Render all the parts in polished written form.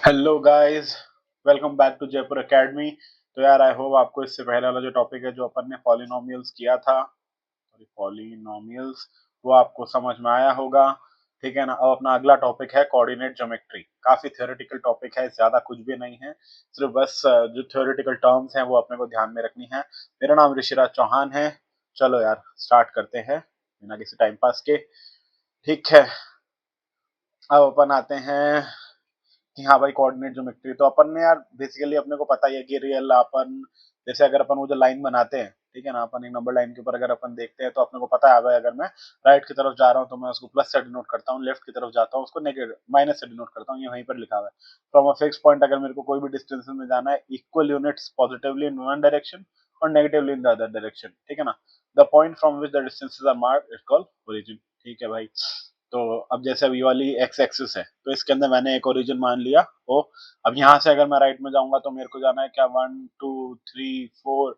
Hello guys, welcome back to Jaipur Academy. तो यार I hope आपको इससे पहले वाला जो टॉपिक है जो अपन ने पॉलिनोमियल्स किया था, सॉरी पॉलिनोमियल्स, वो आपको समझ में आया होगा। ठीक है ना। अब अपना अगला टॉपिक है कोऑर्डिनेट ज्योमेट्री। काफी थ्योरेटिकल टॉपिक है, ज्यादा कुछ भी नहीं है, सिर्फ बस जो थ्योरेटिकल टर्म्स हैं वो अपने को ध्यान में रखनी है। मेरा नाम ऋषिराज चौहान है। चलो यार स्टार्ट करते हैं बिना किसी टाइम पास के। ठीक है, अब अपन आते हैं कि हाँ भाई कोऑर्डिनेट ज्योमेट्री। तो अपन ने यार बेसिकली अपने को पता ही है कि रियल अपन जैसे अगर अपन वो जो लाइन बनाते हैं, ठीक है ना, अपन एक नंबर लाइन के ऊपर अगर अपन देखते हैं तो अपने को पता है भाई अगर मैं राइट की तरफ जा रहा हूँ तो मैं उसको प्लस से डिनोट करता हूँ, लेफ्ट की तरफ जाता हूँ उसको नेगेटिव माइनस से डिनोट करता हूँ। ये वहीं पर लिखा हुआ है। फ्रॉम अ फिक्स पॉइंट अगर मेरे को कोई भी डिस्टेंस में जाना है, equal units positively in one direction और negatively in the other direction. ठीक है ना। The point from which the distances are marked is called origin. ठीक है भाई। तो अब जैसे अब ये वाली एक्स एक्सिस है तो इसके अंदर मैंने एक ओरिजिन मान लिया ओ। अब यहाँ से अगर मैं राइट में जाऊंगा तो मेरे को जाना है क्या, 1 2 3 4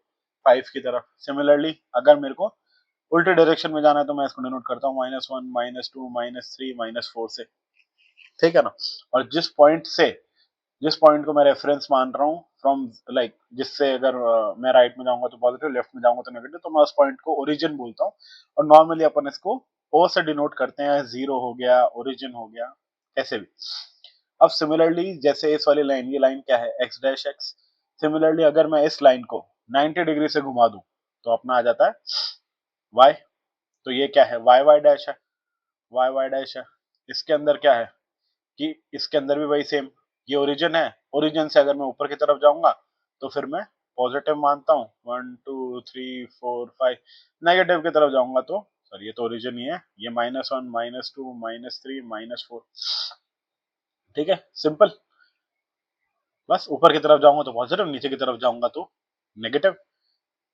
5 की तरफ। सिमिलरली अगर मेरे को उल्टे डायरेक्शन में जाना है तो मैं इसको डिनोट करता हूँ -1 -2 -3 -4 से। ठीक है ना। और जिस पॉइंट को मैं रेफरेंस मान रहा हूँ फ्रॉम लाइक जिससे अगर मैं राइट में जाऊंगा तो पॉजिटिव, लेफ्ट में जाऊंगा तो नेगेटिव, तो मैं उस पॉइंट को ओरिजिन बोलता हूँ। और नॉर्मली अपन इसको ओ से डिनोट करते हैं, जीरो हो गया, ओरिजिन हो गया, कैसे भी। अब सिमिलरली जैसे इस वाली लाइन, ये लाइन क्या है, एक्स डैश एक्स। सिमिलरली अगर मैं इस लाइन को 90 डिग्री से घुमा दूं तो अपना आ जाता है वाई। तो ये क्या है, वाई वाई डैश है, वाई वाई डैश है। इसके अंदर क्या है कि इसके अंदर भी वही सेम, ये ओरिजिन है। ओरिजिन से अगर मैं ऊपर की तरफ जाऊंगा तो फिर मैं पॉजिटिव मानता हूँ, 1 2 3 4 5। नेगेटिव की तरफ जाऊंगा तो सॉरी ये तो ओरिजिन ही है, ये -1 -2 -3 -4। ठीक है, सिंपल। बस ऊपर की तरफ जाऊंगा तो पॉजिटिव, नीचे की तरफ जाऊंगा तो नेगेटिव।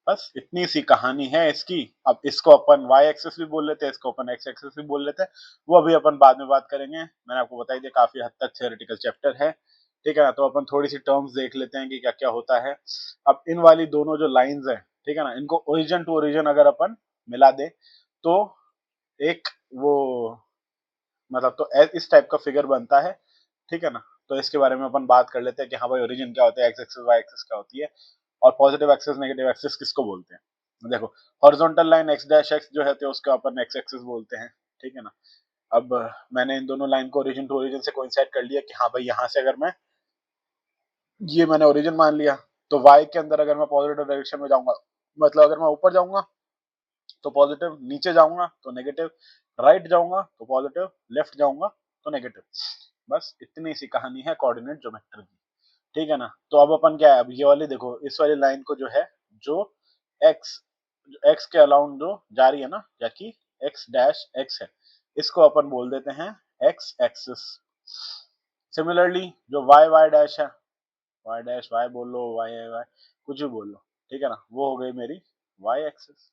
बस इतनी सी कहानी है इसकी। अब इसको अपन वाई एक्सिस भी बोल लेते हैं, इसको अपन एक्स एक्सिस भी बोल लेते हैं। वो अभी अपन बाद में बात करेंगे। मैंने आपको बताई दिया काफी हद तक थियोरेटिकल चैप्टर है। ठीक है ना। तो अपन थोड़ी सी टर्म्स देख लेते हैं कि क्या क्या होता है। अब इन वाली दोनों जो लाइंस है, ठीक है ना, इनको ओरिजिन टू ओरिजिन अगर अपन मिला दे तो एक वो मतलब तो इस टाइप का फिगर बनता है। ठीक है ना। तो इसके बारे में अपन बात कर लेते हैं कि हाँ भाई ओरिजिन क्या होता है, एक्स एक्सिस वाई एक्सिस क्या होती है, और पॉजिटिव एक्सिस नेगेटिव एक्सिस किसको बोलते हैं। देखो, horizontal line x dash x जो है तो उसको अपन एक्स एक्सिस बोलते हैं। ठीक है ना। अब मैंने इन दोनों लाइन को ओरिजिन टू ओरिजिन से कोइंसाइड कर लिया कि हाँ भाई यहाँ से अगर मैं ये मैंने ओरिजिन मान लिया तो वाई के अंदर अगर मैं पॉजिटिव डायरेक्शन में जाऊंगा, मतलब अगर मैं ऊपर जाऊंगा तो पॉजिटिव, नीचे जाऊंगा तो नेगेटिव, राइट जाऊंगा तो पॉजिटिव, लेफ्ट जाऊंगा तो नेगेटिव। बस इतनी सी कहानी है कोऑर्डिनेट ज्योमेट्री की। ठीक है ना। तो अब अपन क्या है, अब ये वाली देखो, इस वाली लाइन को जो है, जो एक्स एक्स के अलाउंड जो जा रही है ना, जबकि एक्स डैश एक्स है, इसको अपन बोल देते हैं एक्स एक्सिस। सिमिलरली जो वाई वाई डैश है, वाई डैश वाई बोल लो, वाई वाई कुछ भी बोल लो, ठीक है ना, वो हो गई मेरी वाई एक्सिस।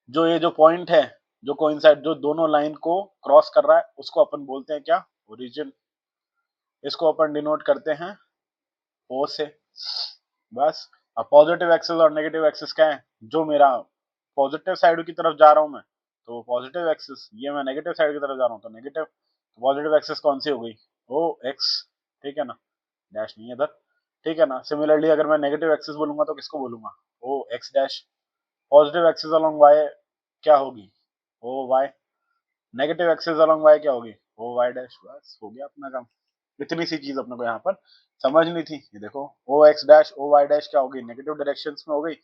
जो ये जो पॉइंट है जो कोइंसाइड जो दोनों लाइन को क्रॉस कर रहा है उसको अपन बोलते हैं क्या, ओरिजिन। इसको अपन डिनोट करते हैं ओ से। बस। अब पॉजिटिव एक्सिस और नेगेटिव एक्सिस क्या है, जो मेरा पॉजिटिव साइड की तरफ जा रहा हूं मैं तो पॉजिटिव एक्सिस, ये मैं नेगेटिव साइड की तरफ जा रहा हूँ तो नेगेटिव। तो पॉजिटिव एक्सिस कौन सी हो गई, ओ एक्स। ठीक है ना, डैश नहीं है इधर। ठीक है ना। सिमिलरली अगर मैं नेगेटिव एक्सिस बोलूंगा तो किसको बोलूंगा, O X dash. Positive axis along Y क्या होगी, O Y. Negative axis along Y क्या होगी, ओ वाई डैश। बस हो गया अपना काम। इतनी सी चीज अपने को यहाँ पर समझनी थी। ये देखो, O X dash O Y dash क्या होगी, नेगेटिव डायरेक्शन में हो गई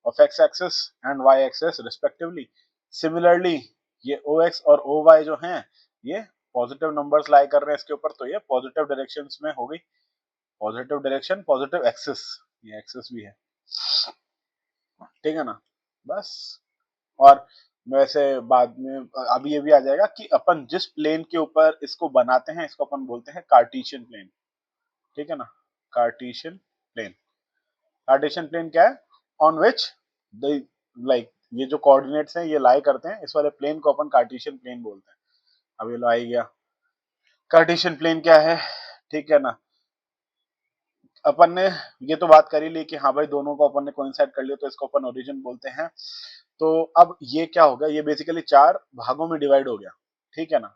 of X axis and Y axis respectively. Similarly ये ओ एक्स और ओ वाई जो हैं ये पॉजिटिव नंबर्स लाई कर रहे हैं इसके ऊपर, तो ये पॉजिटिव डायरेक्शन में हो गई। पॉजिटिव डायरेक्शन पॉजिटिव एक्सिस, ये एक्सिस भी है। ठीक है ना। बस। और वैसे बाद में अब ये भी आ जाएगा कि अपन जिस प्लेन के ऊपर इसको बनाते हैं इसको अपन बोलते हैं कार्टेशियन प्लेन। ठीक है ना। Cartesian plane. कार्टेशियन प्लेन क्या है, ऑन विच द लाइक ये जो कोऑर्डिनेट्स हैं ये लाई करते हैं, इस वाले प्लेन को अपन कार्टेशियन प्लेन बोलते हैं। अब ये लो आ ही गया, कार्टेशियन प्लेन क्या है। ठीक है ना। अपन ने ये तो बात कर ही ली कि हाँ भाई दोनों को अपन ने कोइंसाइड कर लिया तो इसको अपन ओरिजिन बोलते हैं। तो अब ये क्या हो गया, ये बेसिकली 4 भागों में डिवाइड हो गया। ठीक है ना।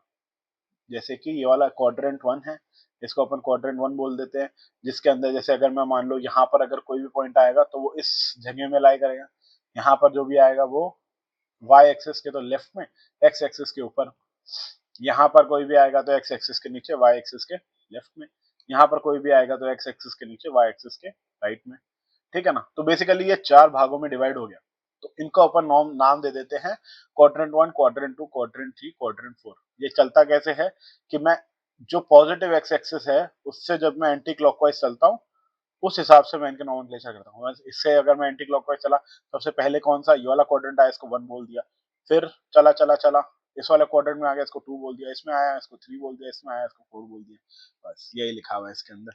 जैसे कि ये वाला क्वाड्रेंट 1 है, इसको अपन क्वाड्रेंट 1 बोल देते हैं, जिसके अंदर जैसे अगर मैं मान लो यहाँ पर अगर कोई भी पॉइंट आएगा तो वो इस जगह में लाई करेगा, यहाँ पर जो भी आएगा वो y एक्सिस के तो लेफ्ट में, x एक्सिस के ऊपर, यहाँ पर कोई भी आएगा तो x एक्सिस के नीचे, y एक्सिस के लेफ्ट में, यहाँ पर कोई भी आएगा तो x एक्सिस के नीचे, y एक्सिस के राइट में, ठीक है ना। तो बेसिकली ये 4 भागों में डिवाइड हो गया, तो इनको अपन नाम दे देते हैं क्वाड्रेंट 1, क्वाड्रेंट 2, क्वाड्रेंट 3, क्वाड्रेंट 4। ये चलता कैसे है कि मैं जो पॉजिटिव x एक्सिस है उससे जब मैं एंटी क्लॉकवाइज चलता हूँ उस हिसाब से मैं इनके नोमेनक्लेचर करता हूँ। इससे अगर मैं एंटी क्लॉकवाइज चला, सबसे पहले कौन सा, ये वाला क्वाड्रेंट आया, इसको 1 बोल दिया, फिर चला चला चला इस वाले क्वाड्रेंट में आ गया, इसको 2 बोल दिया, इसमें आया इसको 3 बोल दिया, इसमें आया इसको 4 बोल दिया, बस यही लिखा हुआ है इसके अंदर,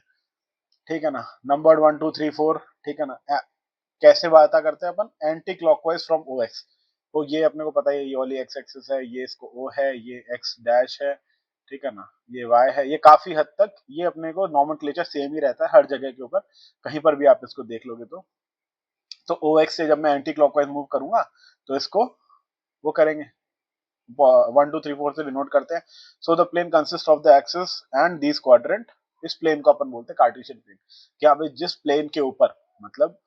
ठीक है ना। नंबर 1 2 3 4, ठीक है ना। कैसे बात करते हैं अपन, anti clockwise from O X, तो ये अपने को पता है ये वाली एक्स एक्सिस है, ये इसको ओ है, ये एक्स डैश है, ठीक है ना, ये वाई है। ये काफी हद तक ये अपने को नॉमेनक्लेचर सेम ही रहता है हर जगह के ऊपर, कहीं पर भी आप इसको देख लोगे तो ओ एक्स से जब मैं एंटी क्लॉकवाइज मूव करूंगा तो इसको वो करेंगे 1 2 3 4 से डिनोट करते हैं। So the plane consist of the axis and this quadrant, इस प्लेन को अपन बोलते हैं कार्टेशियन प्लेन। क्या भाई, जिस प्लेन के ऊपर, मतलब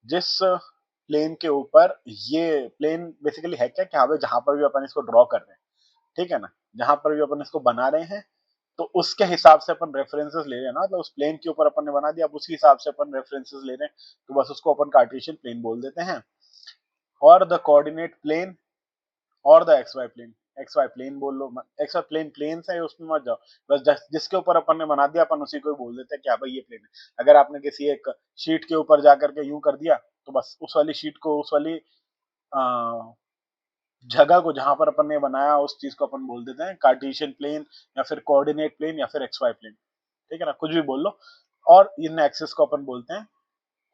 जिस प्लेन के ऊपर, ये प्लेन बेसिकली है क्या कि हाँ भाई जहां पर भी अपन इसको ड्रॉ कर रहे हैं, ठीक है ना, जहां पर भी अपन इसको बना रहे हैं तो उसके हिसाब से अपन रेफरेंसेस ले रहे हैं ना, तो उस प्लेन के ऊपर अपन ने बना दिया, अब उसी हिसाब से अपन रेफरेंसेस ले रहे हैं, तो बस उसको अपन कार्टेशियन प्लेन बोल देते हैं। और द कोऑर्डिनेट प्लेन और the X Y plane, X Y plane बोल लो, एक्स वाई प्लेन प्लेन है उसमें मत जाओ, बस जिसके ऊपर अपन ने बना दिया अपन उसी को बोल देते हैं क्या भाई ये प्लेन है। अगर आपने किसी एक शीट के ऊपर जाकर के यूं कर दिया तो बस उस वाली शीट को, उस वाली जगह को जहां पर अपन ने बनाया उस चीज को अपन बोल देते हैं कार्टेशियन प्लेन, या फिर कोऑर्डिनेट प्लेन, या फिर एक्स वाई प्लेन, ठीक है ना, कुछ भी बोल लो। और इन एक्सिस को अपन बोलते हैं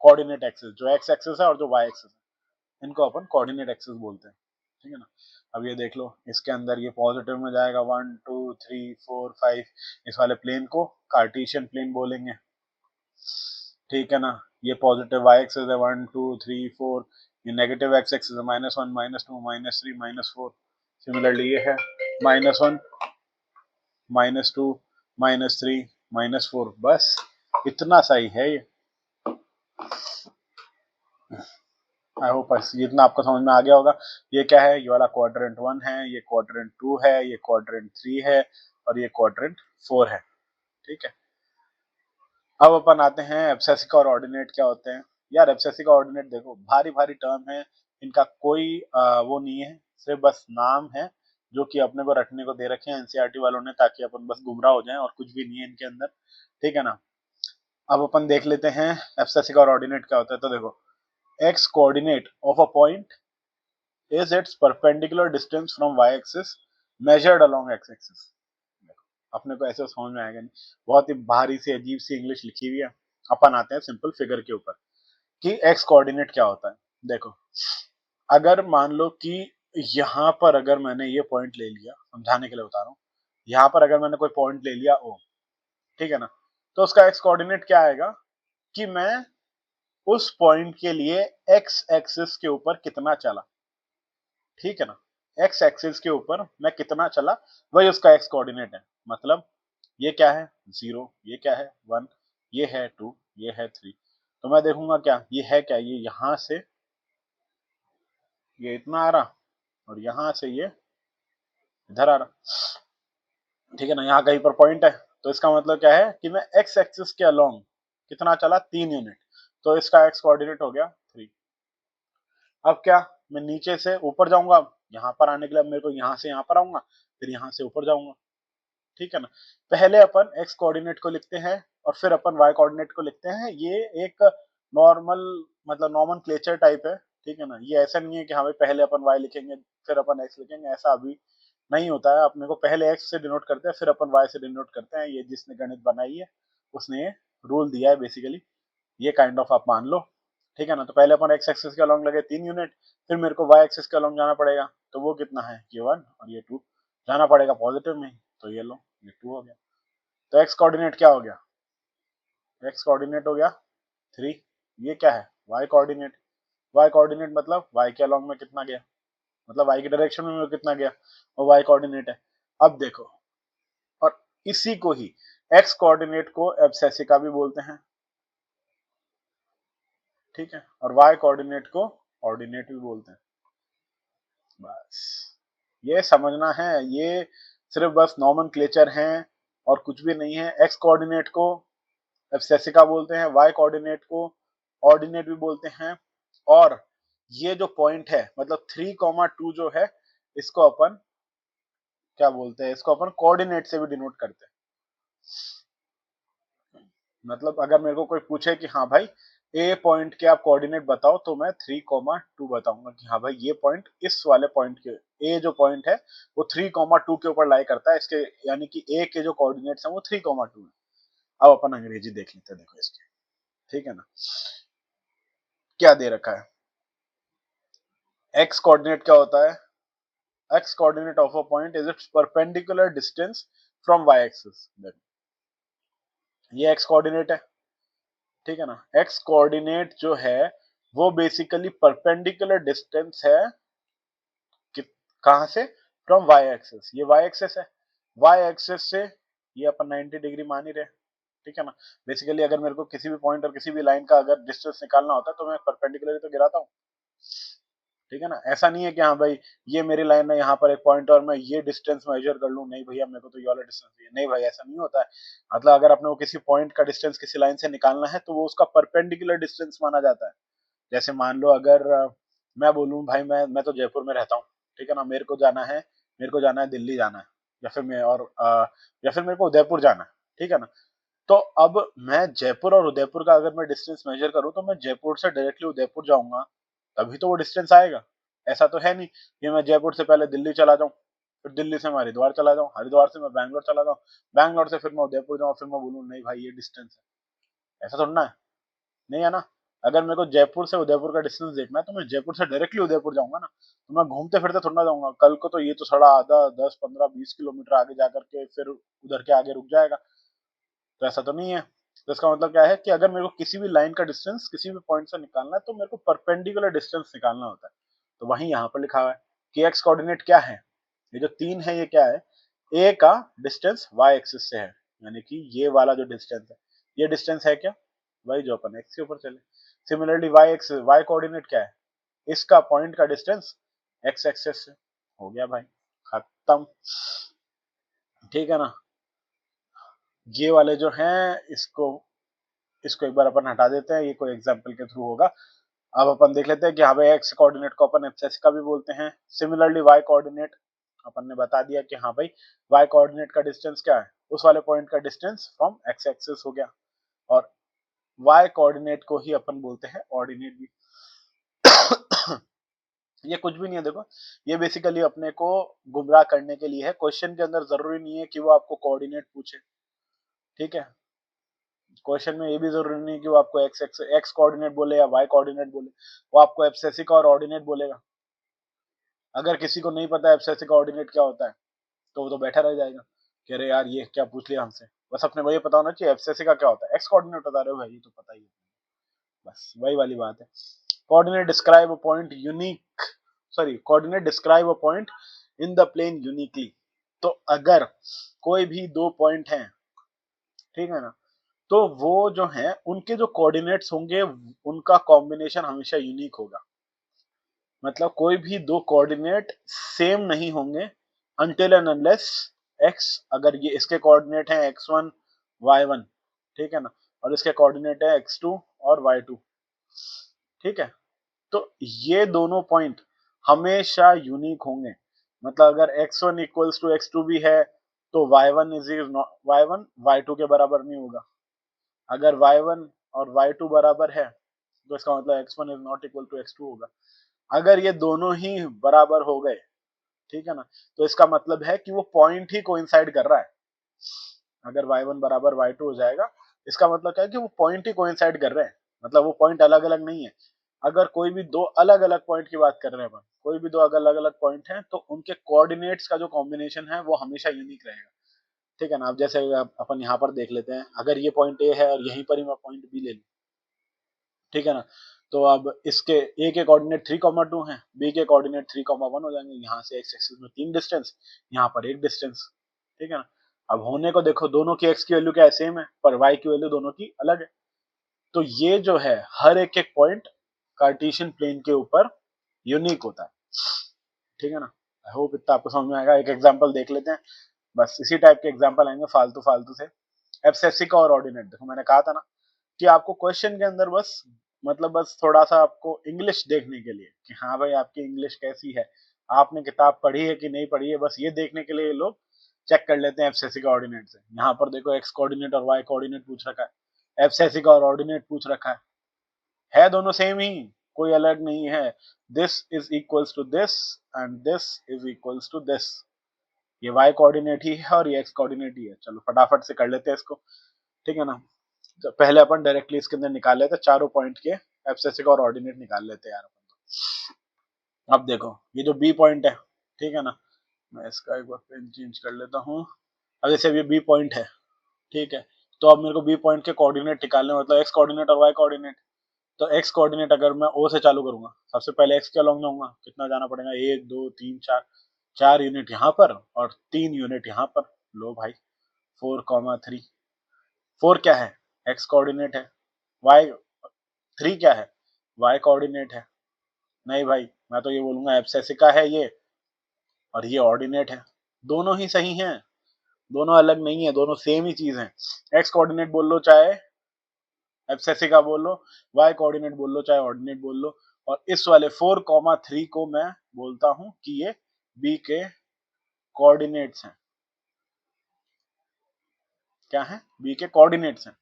कोऑर्डिनेट एक्सिस, जो एक्स एक्सिस है और जो वाई एक्सिस है इनको अपन कोऑर्डिनेट एक्सिस बोलते हैं, ठीक है ना। अब ये देख लो इसके अंदर ये पॉजिटिव में जाएगा 1 2 3 4 5, इस वाले प्लेन को कार्टेशियन प्लेन बोलेंगे, ठीक है ना। ये पॉजिटिव वाई एक्सिस है 1 2 3 4, ये नेगेटिव एक्स एक्सिस है -1 -2 -3 -4, सिमिलरली ये है -1 -2 -3 -4, बस इतना सही है ये। आई होप इतना आपको समझ में आ गया होगा। ये क्या है, ये वाला क्वाड्रेंट 1 है, ये क्वाड्रेंट 2 है, ये क्वाड्रेंट 3 है और ये क्वाड्रेंट 4 है, ठीक है। अब अपन आते हैं एब्सेसिक और ऑर्डिनेट क्या होते हैं। यार एब्सेसिक और ऑर्डिनेट देखो भारी भारी टर्म है, इनका कोई वो नहीं है, सिर्फ बस नाम है जो कि अपने को रखने को दे रखे हैं एनसीईआरटी वालों ने, ताकि अपन बस गुमराह हो जाएं, और कुछ भी नहीं है इनके अंदर, ठीक है ना। अब अपन देख लेते हैं एब्सेसिक और ऑर्डिनेट क्या होता है। तो देखो x coordinate of a point is its perpendicular distance from y axis measured along x axis। अपने को ऐसे समझ में आएगा नहीं, बहुत ही भारी सी अजीब सी इंग्लिश लिखी हुई है। अपन आते हैं सिंपल फिगर के ऊपर कि x कोऑर्डिनेट क्या होता है। देखो अगर मान लो कि यहाँ पर अगर मैंने ये पॉइंट ले लिया, समझाने के लिए बता रहा हूँ, यहाँ पर अगर मैंने कोई पॉइंट ले लिया O, ठीक है ना, तो उसका x कोऑर्डिनेट क्या आएगा कि मैं उस पॉइंट के लिए x एक्सिस के ऊपर कितना चला, ठीक है ना, x एक्सिस के ऊपर मैं कितना चला वही उसका x कोऑर्डिनेट है। मतलब ये क्या है 0, ये क्या है 1, ये है 2, ये है 3, तो मैं देखूंगा क्या ये है क्या, ये यहां से ये इतना आ रहा और यहां से ये इधर आ रहा, ठीक है ना, यहाँ कहीं पर पॉइंट है, तो इसका मतलब क्या है कि मैं x एक्सिस के अलोंग कितना चला 3 यूनिट, तो इसका x कोऑर्डिनेट हो गया 3। अब क्या, मैं नीचे से ऊपर जाऊंगा, यहाँ पर आने के लिए मेरे को यहाँ से यहाँ पर आऊंगा, फिर यहाँ से ऊपर जाऊंगा, ठीक है ना। पहले अपन x कोऑर्डिनेट को लिखते हैं और फिर अपन y कोऑर्डिनेट को लिखते हैं। ये एक नॉर्मल मतलब नॉमेनक्लेचर टाइप है, ठीक है ना। ये ऐसा नहीं है कि हाँ भाई पहले अपन y लिखेंगे फिर अपन x लिखेंगे, ऐसा अभी नहीं होता है। अपने को पहले x से डिनोट करते हैं फिर अपन y से डिनोट करते हैं। ये जिसने गणित बनाई है उसने ये रूल दिया है बेसिकली, ये काइंड ऑफ आप मान लो, ठीक है ना। तो पहले अपन x एक्सिस के अलोंग लगे 3 यूनिट, फिर मेरे को y एक्सिस के अलोंग जाना पड़ेगा, तो वो कितना है ये 1 और ये 2 जाना पड़ेगा पॉजिटिव में, तो ये लो ये 2 हो गया। तो x कोऑर्डिनेट क्या हो गया, x कोऑर्डिनेट हो गया 3। ये क्या है y कोऑर्डिनेट, y कोऑर्डिनेट मतलब y के अलोंग में कितना गया, मतलब y की डायरेक्शन में कितना गया, और y कोऑर्डिनेट है। अब देखो और इसी को ही एक्स कोऑर्डिनेट को एब्सेसिका भी बोलते हैं, ठीक है, और वाई कोऑर्डिनेट को ऑर्डिनेट भी बोलते हैं। बस ये समझना है, ये सिर्फ बस नॉमेनक्लेचर हैं और कुछ भी नहीं है। एक्स कोऑर्डिनेट को एब्सेसिका बोलते हैं, वाई कोऑर्डिनेट को ऑर्डिनेट भी बोलते हैं, और ये जो पॉइंट है मतलब 3,2 जो है इसको अपन क्या बोलते हैं, इसको अपन कोऑर्डिनेट से भी डिनोट करते हैं। मतलब अगर मेरे को कोई पूछे कि हाँ भाई ए पॉइंट के आप कोऑर्डिनेट बताओ, तो मैं 3,2 बताऊंगा कि हाँ भाई ये पॉइंट इस वाले पॉइंट के, ए जो पॉइंट है वो 3,2 के ऊपर लाई करता है इसके, यानी कि ए के जो कोऑर्डिनेट्स हैं वो 3,2 है। अब अपन अंग्रेजी देख लेते हैं, देखो इसके, ठीक है ना, क्या दे रखा है। एक्स कोऑर्डिनेट क्या होता है, X coordinate of a point is its perpendicular distance from Y axis, ये एक्स कोऑर्डिनेट है, ठीक है ना। एक्स कोऑर्डिनेट जो है वो बेसिकली परपेंडिकुलर डिस्टेंस है कहां से, फ्रॉम वाई एक्सिस, ये वाई एक्सिस है, वाई एक्सिस से ये अपन 90 डिग्री मान ही रहे, ठीक है ना। बेसिकली अगर मेरे को किसी भी पॉइंट और किसी भी लाइन का अगर डिस्टेंस निकालना होता है तो मैं परपेंडिकुलर तो गिराता हूँ, ठीक है ना। ऐसा नहीं है कि हाँ भाई ये मेरी लाइन है यहाँ पर एक पॉइंट और मैं ये डिस्टेंस मेजर कर लूँ, नहीं भैया मेरे को तो ये वाला डिस्टेंस चाहिए, नहीं भाई ऐसा नहीं होता है। मतलब अगर अपने को किसी पॉइंट का डिस्टेंस किसी लाइन से निकालना है तो वो उसका परपेंडिकुलर डिस्टेंस माना जाता है। जैसे मान लो अगर मैं बोलूँ भाई मैं तो जयपुर में रहता हूँ, ठीक है ना, मेरे को जाना है दिल्ली जाना है, या फिर मैं और या फिर मेरे को उदयपुर जाना है, ठीक है ना। तो अब मैं जयपुर और उदयपुर का अगर मैं डिस्टेंस मेजर करूँ तो मैं जयपुर से डायरेक्टली उदयपुर जाऊंगा तभी तो वो डिस्टेंस आएगा। ऐसा तो है नहीं कि मैं जयपुर से पहले दिल्ली चला जाऊं, फिर दिल्ली से मैं हरिद्वार चला जाऊं, हरिद्वार से मैं बैंगलोर चला जाऊं, बैंगलोर से फिर मैं उदयपुर जाऊं, फिर मैं बोलूं नहीं भाई ये डिस्टेंस है, ऐसा थोड़ा ना है, नहीं है ना। अगर मेरे को जयपुर से उदयपुर का डिस्टेंस देखना है तो मैं जयपुर से डायरेक्टली उदयपुर जाऊंगा ना, तो मैं घूमते फिरते थोड़ा ना जाऊंगा, कल को तो ये तो थोड़ा आधा 10, 15, 20 किलोमीटर आगे जाकर के फिर उधर के आगे रुक जाएगा, तो ऐसा तो नहीं है। तो इसका मतलब क्या है कि अगर मेरे को किसी भी लाइन का डिस्टेंस किसी भी पॉइंट से निकालना है तो मेरे को परपेंडिकुलर डिस्टेंस निकालना होता है। तो वही यहाँ पर लिखा हुआ है कि एक्स कोऑर्डिनेट क्या है, ये जो 3 है ये क्या है, ए का डिस्टेंस वाई एक्सिस से है, यानी कि ये वाला जो डिस्टेंस है ये डिस्टेंस है क्या, वही जो अपन एक्स के ऊपर चले। Similarly Y X, Y coordinate क्या है, इसका पॉइंट का डिस्टेंस एक्स एक्सिस से, हो गया भाई खत्म, ठीक है ना। ये वाले जो हैं इसको इसको एक बार अपन हटा देते हैं, ये कोई एग्जांपल के थ्रू होगा। अब अपन देख लेते हैं कि हाँ भाई एक्स कोऑर्डिनेट को अपन एक्सेस का भी बोलते हैं। सिमिलरली वाई कोऑर्डिनेट अपन ने बता दिया कि हाँ भाई वाई कोऑर्डिनेट का डिस्टेंस क्या है, उस वाले पॉइंट का डिस्टेंस फ्रॉम एक्स एक्सिस हो गया, और वाई कोऑर्डिनेट को ही अपन बोलते हैं ऑर्डिनेट भी। ये कुछ भी नहीं है, देखो ये बेसिकली अपने को गुमराह करने के लिए है, क्वेश्चन के अंदर जरूरी नहीं है कि वो आपको कोऑर्डिनेट पूछे, ठीक है। क्वेश्चन में ये भी जरूरी नहीं कि वो आपको एक्स कोऑर्डिनेट बोले या वाई कोऑर्डिनेट बोले, वो आपको एब्सेसिक और ऑर्डिनेट बोलेगा। अगर किसी को नहीं पता एब्सेसिक ऑर्डिनेट क्या होता है तो वो तो बैठा रह जाएगा कि अरे यार ये क्या पूछ लिया हमसे। बस अपने को ये पता होना चाहिए एब्सेसिक का क्या होता है, एक्स कोऑर्डिनेट बता रहे हो भाई ये तो पता ही है, बस वही वाली बात है। Coordinate describe a point unique, sorry coordinate describe a point in the plane uniquely. तो अगर कोई भी दो पॉइंट हैं, ठीक है ना, तो वो जो है उनके जो कोऑर्डिनेट्स होंगे उनका कॉम्बिनेशन हमेशा यूनिक होगा। मतलब कोई भी दो कोऑर्डिनेट सेम नहीं होंगे अनटिल एंड अनलेस एक्स, अगर ये इसके कोऑर्डिनेट है x1 y1, ठीक है ना, और इसके कोऑर्डिनेट है x2 और y2, ठीक है। तो ये दोनों पॉइंट हमेशा यूनिक होंगे। मतलब अगर x1 इक्वल्स टू x2 भी है तो y1 इज y1 y2 के बराबर नहीं होगा। अगर y1 और y2 बराबर है तो इसका मतलब x1 is not equal to x2 होगा। अगर ये दोनों ही बराबर हो गए, ठीक है ना, तो इसका मतलब है कि वो पॉइंट ही कोइंसाइड कर रहा है। अगर y1 बराबर y2 हो जाएगा, इसका मतलब क्या है कि वो पॉइंट ही कोइंसाइड कर रहे हैं, मतलब वो पॉइंट अलग अलग नहीं है। अगर कोई भी दो अलग अलग पॉइंट की बात कर रहे हैं अपन, कोई भी दो अलग अलग पॉइंट हैं तो उनके कोऑर्डिनेट्स का जो कॉम्बिनेशन है वो हमेशा यूनिक रहेगा, ठीक है ना। अब जैसे अपन यहाँ पर देख लेते हैं, अगर ये पॉइंट ए है और यहीं पर ही मैं पॉइंट बी ले लूँ, ठीक है ना, तो अब इसके ए के कोऑर्डिनेट 3,2 है, बी के कोऑर्डिनेट 3,1 हो जाएंगे। यहाँ से एक्स एक्सिस में 3 डिस्टेंस, यहाँ पर एक डिस्टेंस, ठीक है ना। अब होने को देखो, दोनों की x की वैल्यू क्या है, सेम है, पर y की वैल्यू दोनों की अलग है। तो ये जो है हर एक एक पॉइंट कार्टेशियन प्लेन के ऊपर यूनिक होता है, ठीक है ना। आई होप इतना आपको समझ में आएगा। एक एग्जांपल देख लेते हैं, बस इसी टाइप के एग्जांपल आएंगे फालतू फालतू से। एब्सेसिक और ऑर्डिनेट, देखो मैंने कहा था ना कि आपको क्वेश्चन के अंदर बस मतलब बस थोड़ा सा आपको इंग्लिश देखने के लिए कि हाँ भाई आपकी इंग्लिश कैसी है, आपने किताब पढ़ी है कि नहीं पढ़ी है, बस ये देखने के लिए ये लोग चेक कर लेते हैं एब्सेसिक ऑर्डिनेट से। यहाँ पर देखो एक्स कोऑर्डिनेट और वाई कोऑर्डिनेट पूछ रखा है, एब्सेसिक और ऑर्डिनेट पूछ रखा है दोनों सेम ही, कोई अलग नहीं है। This is equals to this and this is equals to this, ये y कोऑर्डिनेट ही है और ये x कोऑर्डिनेट ही है। चलो फटाफट से कर लेते हैं इसको, ठीक है ना। तो पहले अपन डायरेक्टली इसके अंदर निकाल लेते हैं, चारों पॉइंट के एब्सेसिक और ऑर्डिनेट निकाल लेते हैं यार अपन तो। अब देखो ये जो b पॉइंट है, ठीक है ना, मैं इसका एक बार पेन चेंज कर लेता हूँ। अब जैसे ये b पॉइंट है, ठीक है, तो अब मेरे को b पॉइंट के कोऑर्डिनेट निकालने, मतलब x कोऑर्डिनेट और y कोऑर्डिनेट। तो x कोऑर्डिनेट अगर मैं o से चालू करूंगा, सबसे पहले x के अलॉन्ग जाऊंगा, कितना जाना पड़ेगा, 1 2 3 4, 4 यूनिट यहाँ पर और 3 यूनिट यहाँ पर। लो भाई 4,3, 4 क्या है, x कोऑर्डिनेट है, y 3 क्या है, y कोऑर्डिनेट है। नहीं भाई मैं तो ये बोलूंगा एब्सेसिका है ये और ये ऑर्डिनेट है, दोनों ही सही हैं, दोनों अलग नहीं है, दोनों सेम ही चीज है। x कोऑर्डिनेट बोल लो चाहे एब्सेसिका बोल लो, y कोऑर्डिनेट बोल लो चाहे ऑर्डिनेट बोल लो। और इस वाले 4,3 को मैं बोलता हूं कि ये b के कोऑर्डिनेट्स हैं। क्या है, b के कोऑर्डिनेट्स हैं।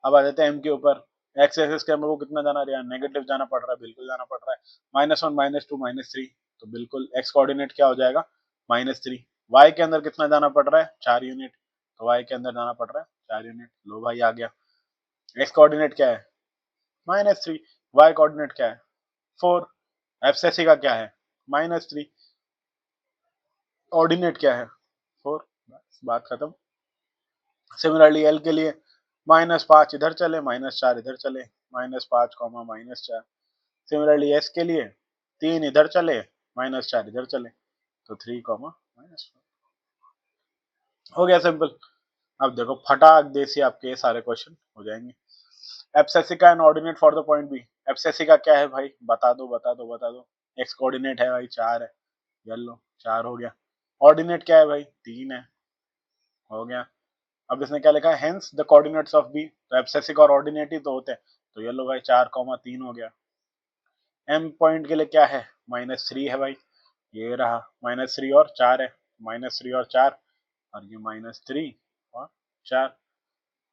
अब आ जाते हैं m के ऊपर। एक्स एक्सिस के अंदर वो कितना जाना रहा है, नेगेटिव जाना पड़ रहा है, बिल्कुल जाना पड़ रहा है, -1 -2 -3, तो बिल्कुल x कोऑर्डिनेट क्या हो जाएगा, -3। y के अंदर कितना जाना पड़ रहा है, 4 यूनिट, तो y के अंदर जाना पड़ रहा है 4 यूनिट। लो भाई आ गया। x कोऑर्डिनेट क्या है, -3, y कोऑर्डिनेट क्या है 4, एब्सेसी का क्या है -3, ऑर्डिनेट क्या है 4, बस बात खत्म। सिमिलरली एल के लिए -5 इधर चले, -4 इधर चले, -5 -4। सिमिलरली एस के लिए 3 इधर चले, -4 इधर चले, तो 3 -4 हो गया सिंपल। अब देखो फटाक देसी आपके ये सारे क्वेश्चन हो जाएंगे। Abscissa and ordinate for the point B. Abscissa क्या है भाई, बता दो बता दो बता दो। एक्स कोऑर्डिनेट है भाई 4 है, येलो 4 हो गया। ऑर्डिनेट क्या है भाई 3 है, हो गया। अब इसने क्या लिखा है, hence the coordinates of B, तो एब्सेसिक और ऑर्डिनेट ही तो होते हैं, तो ये लो भाई 4,3 हो गया। एम पॉइंट के लिए क्या है, -3 है भाई, ये रहा -3 और 4 है, -3 और 4, और ये -3 और 4।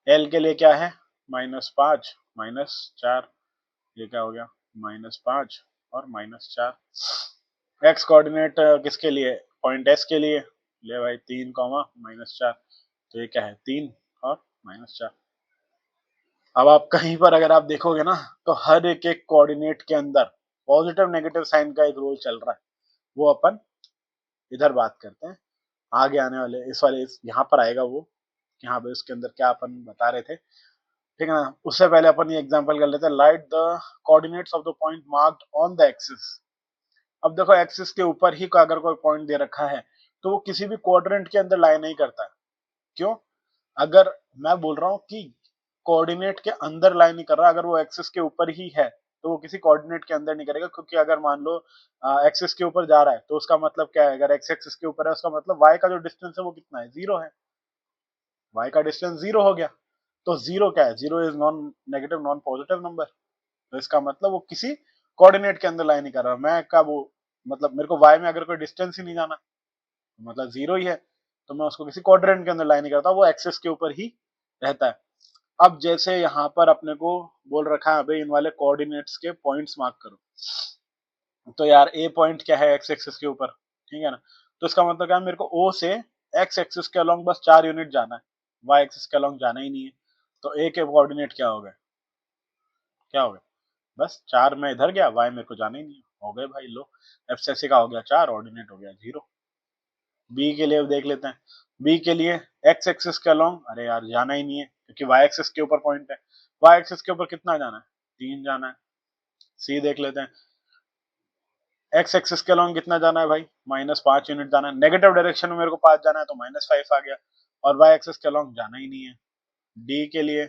एल के लिए क्या है, -5 -4, ये क्या हो गया, -5 और -4। एक्स कोऑर्डिनेट किसके लिए, पॉइंट एस के लिए, ले भाई 3, -4, तो ये क्या है 3 और -4। अब आप कहीं पर अगर आप देखोगे ना, तो हर एक एक कोऑर्डिनेट के अंदर पॉजिटिव नेगेटिव साइन का एक रोल चल रहा है, वो अपन इधर बात करते हैं। आगे आने वाले इस वाले यहाँ पर आएगा वो, यहाँ पे इसके अंदर क्या अपन बता रहे थे, ठीक है ना। उससे पहले अपन ये एग्जांपल कर लेते हैं, light the coordinates of the point marked on the axis. अब देखो एक्सिस के ऊपर ही का अगर कोई पॉइंट दे रखा है, तो वो किसी भी क्वाड्रेंट के अंदर लाई नहीं करता है। क्यों, अगर मैं बोल रहा हूँ कि कोऑर्डिनेट के अंदर लाई नहीं कर रहा, अगर वो एक्सिस के ऊपर ही है तो वो किसी कोऑर्डिनेट के अंदर नहीं करेगा, क्योंकि अगर मान लो एक्सिस के ऊपर जा रहा है तो उसका मतलब क्या है, अगर एक्स एक्सिस के ऊपर है उसका मतलब y का जो डिस्टेंस है वो कितना है, 0 है, y का डिस्टेंस 0 हो गया। तो 0 क्या है, 0 is non negative non positive number, तो इसका मतलब वो किसी कोऑर्डिनेट के अंदर लाई नहीं कर रहा। मैं क्या वो मतलब मेरे को y में अगर कोई डिस्टेंस ही नहीं जाना तो मतलब 0 ही है, तो मैं उसको किसी क्वाड्रेंट के अंदर लाई नहीं करता, वो एक्सिस के ऊपर ही रहता है। अब जैसे यहाँ पर अपने को बोल रखा है अबे इन वाले कोऑर्डिनेट्स के पॉइंट्स मार्क करो, तो यार ए पॉइंट क्या है एक्स एक्सिस के ऊपर, ठीक है ना, तो इसका मतलब क्या है, मेरे को ओ से एक्स एक्सिस के अलोंग बस 4 यूनिट जाना है, वाई एक्सिस के अलोंग जाना ही नहीं है। तो ए के कोऑर्डिनेट क्या हो गए, क्या हो गए, बस 4 में इधर गया, वाई मेरे को जाना ही नहीं है, हो गए भाई लो, एब्सेसिका हो गया 4, ऑर्डिनेट हो गया 0। बी के लिए देख लेते हैं, बी के लिए एक्स एक्सिस के अलोंग, अरे यार जाना ही नहीं है क्योंकि वाई एक्सिस के ऊपर पॉइंट है, वाई एक्सिस के ऊपर कितना जाना है, 3 जाना है। सी देख लेते हैं, एक्स एक्सिस के अलोंग कितना जाना है भाई, -5 यूनिट जाना है, नेगेटिव डायरेक्शन में मेरे को 5 जाना है तो -5 आ गया। और वाई एक्सिस के अलॉन्ग जाना ही नहीं है। डी के लिए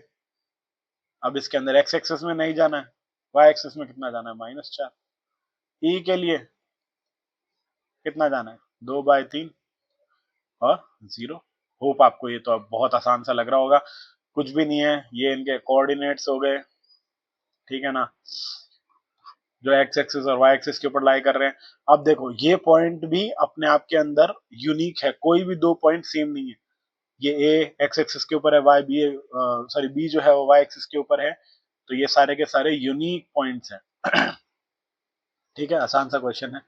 अब इसके अंदर एक्स एक्सिस में नहीं जाना है, वाई एक्सिस में कितना जाना है, -4। ई के लिए कितना जाना है, 2/3 और 0। होप आपको ये तो अब बहुत आसान सा लग रहा होगा, कुछ भी नहीं है, ये इनके कोऑर्डिनेट्स हो गए, ठीक है ना, जो एक्स एक्सिस और वाई एक्सिस के ऊपर लाई कर रहे हैं। अब देखो ये पॉइंट भी अपने आप के अंदर यूनिक है, कोई भी दो पॉइंट सेम नहीं है। ये ए एक्स एक्सिस के ऊपर है, वाई बी सॉरी बी जो है वो वाई एक्सिस के ऊपर है, तो ये सारे के सारे यूनिक पॉइंट्स हैं। ठीक है, आसान सा क्वेश्चन है।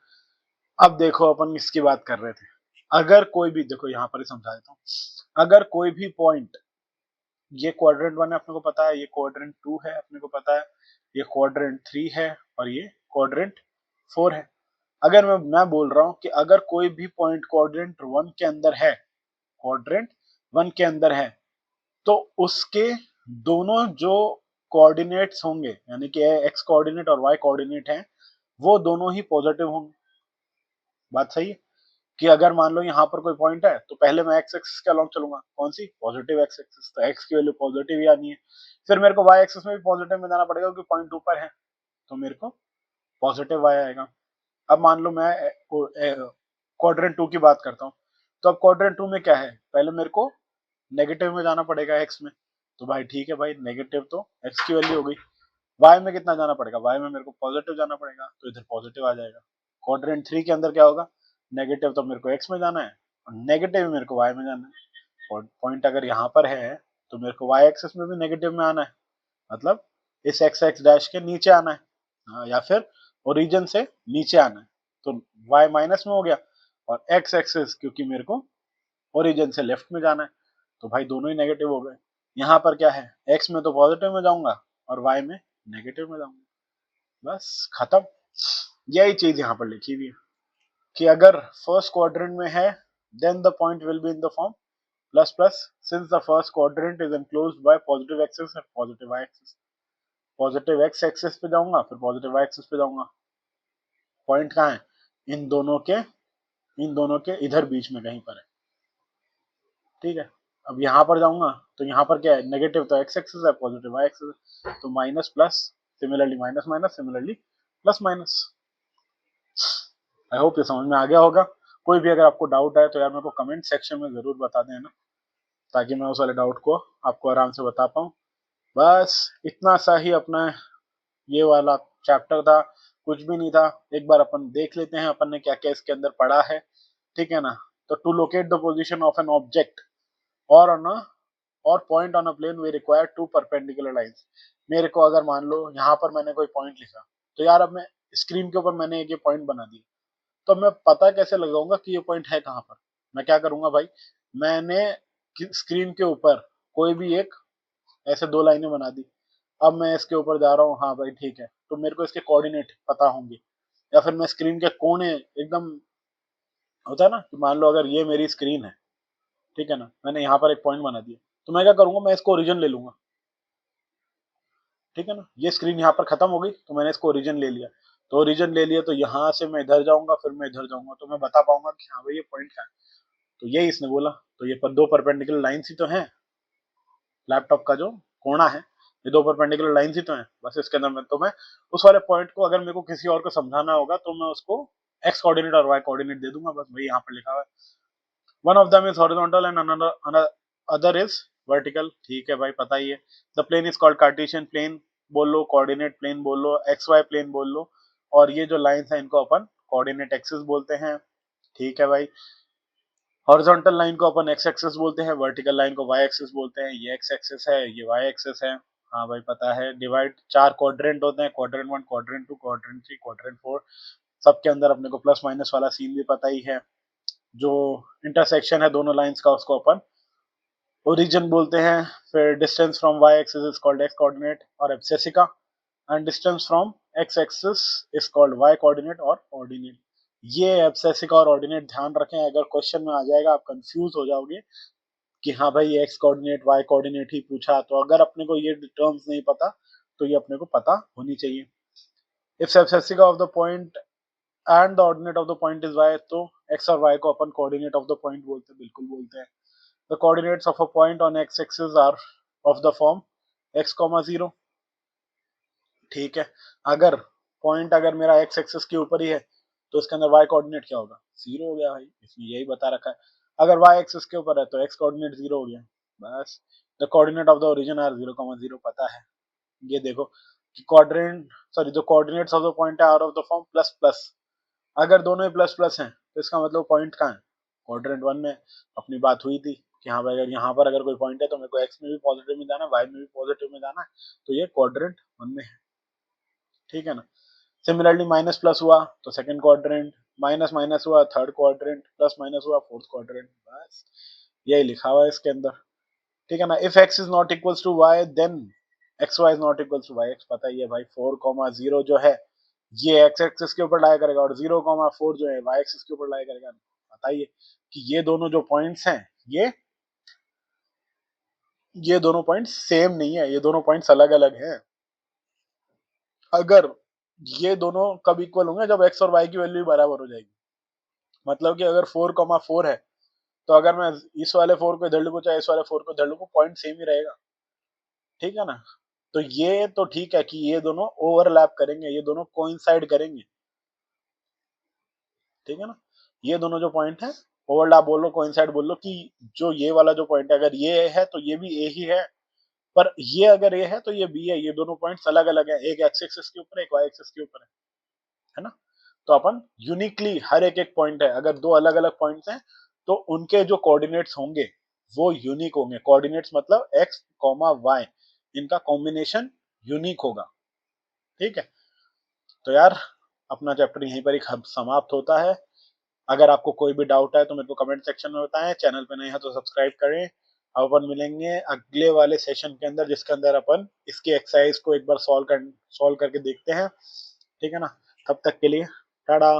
अब देखो अपन इसकी बात कर रहे थे, अगर कोई भी, देखो यहाँ पर ही समझा देता हूँ, अगर कोई भी पॉइंट, ये क्वाड्रेंट 1 है अपने को पता है, ये क्वाड्रेंट 2 है अपने को पता है, ये क्वाड्रेंट 3 है और ये क्वाड्रेंट 4 है। अगर मैं बोल रहा हूँ कि अगर कोई भी पॉइंट क्वाड्रेंट 1 के अंदर है, क्वाड्रेंट 1 के अंदर है, तो उसके दोनों जो कोऑर्डिनेट्स होंगे, यानी कि एक्स कोऑर्डिनेट और वाई कोऑर्डिनेट हैं, वो दोनों ही पॉजिटिव होंगे। बात सही है कि अगर मान लो यहाँ पर कोई पॉइंट है, तो पहले मैं एक्स एक्सिस के अलॉन्ग चलूंगा, कौन सी, पॉजिटिव एक्स एक्सिस, तो एक्स की वैल्यू पॉजिटिव ही आनी है। फिर मेरे को वाई एक्सिस में भी पॉजिटिव में जाना पड़ेगा क्योंकि पॉइंट ऊपर है, तो मेरे को पॉजिटिव वाई आएगा। अब मान लो मैं क्वाड्रेंट 2 की बात करता हूँ, तो अब क्वाड्रेंट 2 में क्या है, पहले मेरे को नेगेटिव में जाना पड़ेगा एक्स में, तो भाई ठीक है भाई, नेगेटिव तो एक्स की वैल्यू हो गई। वाई में कितना जाना पड़ेगा, वाई में मेरे को पॉजिटिव जाना पड़ेगा, तो इधर पॉजिटिव आ जाएगा। क्वाड्रेंट 3 के अंदर क्या होगा, नेगेटिव तो मेरे को एक्स में जाना है और नेगेटिव मेरे को वाई में जाना है। और पॉइंट अगर यहाँ पर है तो मेरे को वाई एक्सिस में भी नेगेटिव में आना है, मतलब इस एक्स एक्स डैश के नीचे आना है, या फिर ओरिजिन से नीचे आना है, तो वाई माइनस में हो गया, और एक्स एक्सिस क्योंकि मेरे को ओरिजिन से लेफ्ट में जाना है, तो भाई दोनों ही नेगेटिव हो गए। यहाँ पर क्या है, एक्स में तो पॉजिटिव में जाऊंगा और वाई में नेगेटिव में जाऊंगा, बस खत्म। यही चीज यहाँ पर लिखी हुई है कि अगर फर्स्ट क्वाड्रेंट में है, then the point will be in the form plus plus, since the first quadrant is enclosed by positive axis और positive Y axis. Positive X axis पे जाऊंगा, फिर पॉजिटिव वाई एक्सिस पे जाऊंगा। पॉइंट कहाँ है, इन दोनों के इधर बीच में कहीं पर है, ठीक है। अब यहाँ पर जाऊंगा तो यहाँ पर क्या है, नेगेटिव तो एक्स एक्सिस है, पॉजिटिव वाई एक्सिस है, तो minus plus, similarly minus minus, similarly plus minus. I hope ये समझ में आ गया होगा। कोई भी अगर आपको डाउट है तो यार मेरे को कमेंट सेक्शन में जरूर बता देना, ताकि मैं उस वाले डाउट को आपको आराम से बता पाऊँ। बस इतना सा ही अपना ये वाला चैप्टर था, कुछ भी नहीं था। एक बार अपन देख लेते हैं अपन ने क्या क्या इसके अंदर पढ़ा है, ठीक है ना। तो to locate the position of an object और ऑन अ और point on a plane we require two perpendicular lines. मेरे को अगर मान लो यहाँ पर मैंने कोई पॉइंट लिखा, तो यार अब मैं स्क्रीन के ऊपर मैंने एक ये पॉइंट बना दिया, तो मैं पता कैसे लगाऊंगा कि ये पॉइंट है कहाँ पर। मैं क्या करूंगा भाई, मैंने स्क्रीन के ऊपर कोई भी एक ऐसे दो लाइनें बना दी, अब मैं इसके ऊपर जा रहा हूँ, हाँ भाई ठीक है, तो मेरे को इसके कोऑर्डिनेट पता होंगे। या फिर मैं स्क्रीन के कोने एकदम, होता है ना कि मान लो अगर ये मेरी स्क्रीन है, ठीक है ना, मैंने यहाँ पर एक पॉइंट बना दिया, तो मैं क्या करूंगा, मैं इसको ओरिजिन ले लूंगा, ठीक है ना। ये स्क्रीन यहाँ पर खत्म हो गई तो मैंने इसको ओरिजिन ले लिया, तो ओरिजिन ले लिया तो यहाँ से मैं इधर जाऊंगा, फिर मैं इधर जाऊंगा, तो मैं बता पाऊंगा कि हाँ भाई ये पॉइंट क्या है। तो यही इसने बोला, तो ये पर दो परपेंडिकुलर लाइन्स ही तो हैं, लैपटॉप का जो कोना है, ये दो परपेंडिकुलर लाइन्स ही तो हैं, बस इसके अंदर में तो मैं उस वाले पॉइंट को अगर मेरे को किसी और को समझाना होगा तो मैं उसको एक्स कोऑर्डिनेट और वाई कोऑर्डिनेट दे दूंगा, बस वही यहाँ पर लिखा हुआ है। One of them is horizontal and other is vertical, ठीक है भाई पता ही है। The plane is called Cartesian plane बोल लो, कोऑर्डिनेट प्लेन बोल लो, एक्स वाई प्लेन बोल लो, और ये जो लाइंस हैं इनको अपन कोऑर्डिनेट एक्सिस बोलते हैं, ठीक है भाई। हॉरिजॉन्टल लाइन को अपन एक्स एक्सिस बोलते हैं, वर्टिकल लाइन को वाई एक्सिस बोलते हैं, ये एक्स एक्सिस है, ये वाई एक्सिस है, हाँ भाई पता है। डिवाइड, चार क्वाड्रेंट होते हैं, क्वाड्रेंट 1, क्वाड्रेंट 2, क्वाड्रेंट 3, क्वाड्रेंट 4, सबके अंदर अपने को प्लस माइनस वाला सीन भी पता ही है। जो इंटरसेक्शन है दोनों लाइंस का उसको अपन ओरिजिन बोलते हैं। फिर distance from Y axis is called X coordinate और abscissa, and distance from X axis is called Y coordinate और ऑर्डिनेट। ये एब्सेसिका और ऑर्डिनेट ध्यान रखें, अगर क्वेश्चन में आ जाएगा आप कंफ्यूज हो जाओगे कि हाँ भाई ये एक्स कोऑर्डिनेट वाई कोऑर्डिनेट ही पूछा, तो अगर अपने को ये टर्म्स नहीं पता तो ये अपने को पता होनी चाहिए। If abscissa of the point and the ordinate of the point is Y, तो एक्स और वाई को अपन कोऑर्डिनेट ऑफ द पॉइंट बोलते हैं, बिल्कुल बोलते हैं। The coordinates of a point on X axis are of the form x, 0, ठीक है। अगर पॉइंट अगर मेरा एक्स एक्सिस के ऊपर ही है तो इसके अंदर y कोऑर्डिनेट क्या होगा, 0 हो गया भाई, इसमें यही बता रखा है। अगर y एक्सिस के ऊपर है तो x कोऑर्डिनेट 0 हो गया, बस। The coordinate of the origin are 0, 0 पता है। ये देखो कि क्वाड्रेंट सॉरी जो कोऑर्डिनेट्स ऑफ द पॉइंट है are of the form plus plus, अगर दोनों ही प्लस प्लस हैं तो इसका मतलब पॉइंट कहाँ है, क्वाड्रेंट 1 में। अपनी बात हुई थी कि हाँ भाई अगर यहाँ पर अगर कोई पॉइंट है तो मेरे को एक्स में भी पॉजिटिव में जाना है, वाई में भी पॉजिटिव में जाना है, तो ये क्वाड्रेंट 1 में है, ठीक है ना। सिमिलरली माइनस प्लस हुआ तो सेकंड क्वाड्रेंट, माइनस माइनस हुआ थर्ड क्वाड्रेंट, प्लस माइनस हुआ फोर्थ क्वाड्रेंट, बस यही लिखा हुआ है इसके अंदर, ठीक है ना। If x is not equals to y then X Y is not equals to Y X, पता ही है भाई 4,0 जो है ये x एक्सिस के ऊपर लाया करेगा और 0,4 जो है y एक्सिस के ऊपर लाया करेगा। पता ही है कि ये दोनों जो पॉइंट्स हैं ये दोनों पॉइंट्स सेम नहीं है, ये दोनों पॉइंट्स अलग अलग हैं। अगर ये दोनों कब इक्वल होंगे, जब x और y की वैल्यू बराबर हो जाएगी। मतलब कि अगर 4,4 है तो अगर मैं इस वाले 4 को इधर लिखूं चाहे इस वाले 4 को इधर लिखूं, पॉइंट सेम ही रहेगा, ठीक है ना। तो ये तो ठीक है कि ये दोनों ओवरलैप करेंगे, ये दोनों कोइंसाइड करेंगे, ठीक है ना। ये दोनों जो पॉइंट है ओवरलैप बोल लो कोइंसाइड बोल लो, कि जो ये वाला जो पॉइंट है अगर ये है तो ये भी ए ही है, पर ये अगर ये है तो ये बी है, ये दोनों पॉइंट्स अलग अलग है, एक एक्स एक्सिस के ऊपर एक वाई एक्सिस के ऊपर है ना। तो अपन यूनिकली हर एक एक पॉइंट है, अगर दो अलग अलग पॉइंट्स हैं तो उनके जो कोऑर्डिनेट्स होंगे वो यूनिक होंगे। कोऑर्डिनेट्स मतलब एक्स कॉमा वाई, इनका कॉम्बिनेशन यूनिक होगा, ठीक है। तो यार अपना चैप्टर यहीं पर ही समाप्त होता है। अगर आपको कोई भी डाउट है तो मेरे को कमेंट सेक्शन में बताएं, चैनल पे नए हैं तो सब्सक्राइब करें। अब अपन मिलेंगे अगले वाले सेशन के अंदर जिसके अंदर अपन इसकी एक्सरसाइज को एक बार सॉल्व करके देखते हैं, ठीक है ना। तब तक के लिए टाटा।